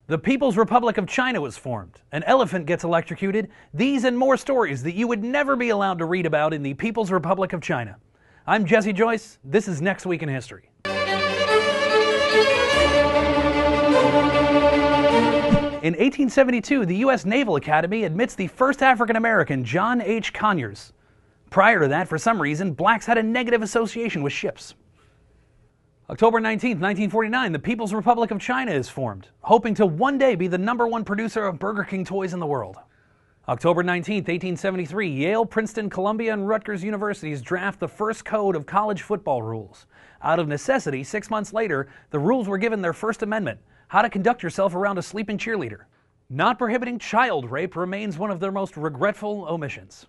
The People's Republic of China was formed. An elephant gets electrocuted. These and more stories that you would never be allowed to read about in the People's Republic of China. I'm Jesse Joyce. This is Next Week in History. In 1872, the U.S. Naval Academy admits the first African-American, John H. Conyers. Prior to that, for some reason, blacks had a negative association with ships. October 19, 1949, the People's Republic of China is formed, hoping to one day be the #1 producer of Burger King toys in the world. October 19, 1873, Yale, Princeton, Columbia, and Rutgers universities draft the first code of college football rules. Out of necessity, 6 months later, the rules were given their First Amendment: how to conduct yourself around a sleeping cheerleader. Not prohibiting child rape remains one of their most regretful omissions.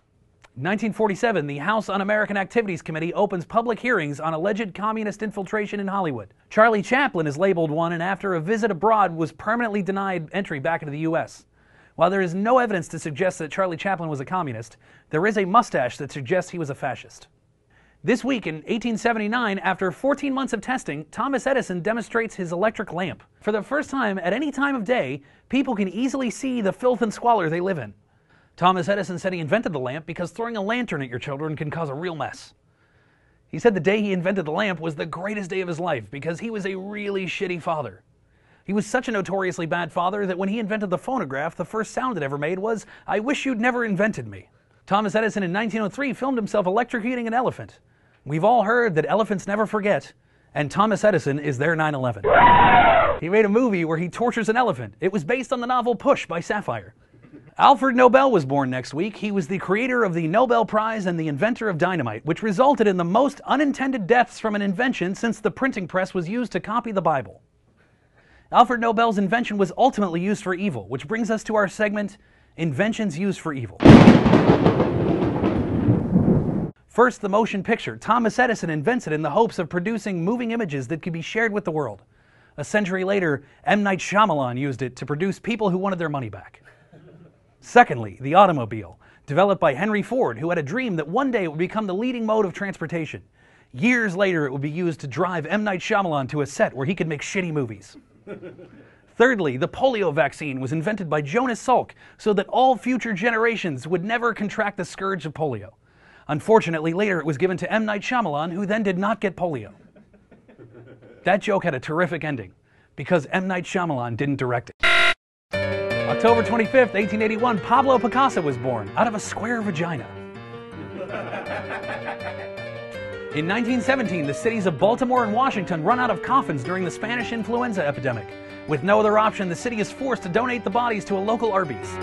1947, the House Un-American Activities Committee opens public hearings on alleged communist infiltration in Hollywood. Charlie Chaplin is labeled one, and after a visit abroad was permanently denied entry back into the U.S. While there is no evidence to suggest that Charlie Chaplin was a communist, there is a mustache that suggests he was a fascist. This week in 1879, after 14 months of testing, Thomas Edison demonstrates his electric lamp. For the first time at any time of day, people can easily see the filth and squalor they live in. Thomas Edison said he invented the lamp because throwing a lantern at your children can cause a real mess. He said the day he invented the lamp was the greatest day of his life because he was a really shitty father. He was such a notoriously bad father that when he invented the phonograph, the first sound it ever made was, "I wish you'd never invented me." Thomas Edison in 1903 filmed himself electrocuting an elephant. We've all heard that elephants never forget, and Thomas Edison is their 9/11. He made a movie where he tortures an elephant. It was based on the novel Push by Sapphire. Alfred Nobel was born next week. He was the creator of the Nobel Prize and the inventor of dynamite, which resulted in the most unintended deaths from an invention since the printing press was used to copy the Bible. Alfred Nobel's invention was ultimately used for evil, which brings us to our segment, Inventions Used for Evil. First, the motion picture. Thomas Edison invents it in the hopes of producing moving images that could be shared with the world. A century later, M. Night Shyamalan used it to produce people who wanted their money back. Secondly, the automobile, developed by Henry Ford, who had a dream that one day it would become the leading mode of transportation. Years later, it would be used to drive M. Night Shyamalan to a set where he could make shitty movies. Thirdly, the polio vaccine was invented by Jonas Salk so that all future generations would never contract the scourge of polio. Unfortunately, later it was given to M. Night Shyamalan, who then did not get polio. That joke had a terrific ending, because M. Night Shyamalan didn't direct it. October 25th, 1881, Pablo Picasso was born, out of a square vagina. In 1917, the cities of Baltimore and Washington run out of coffins during the Spanish influenza epidemic. With no other option, the city is forced to donate the bodies to a local Arby's.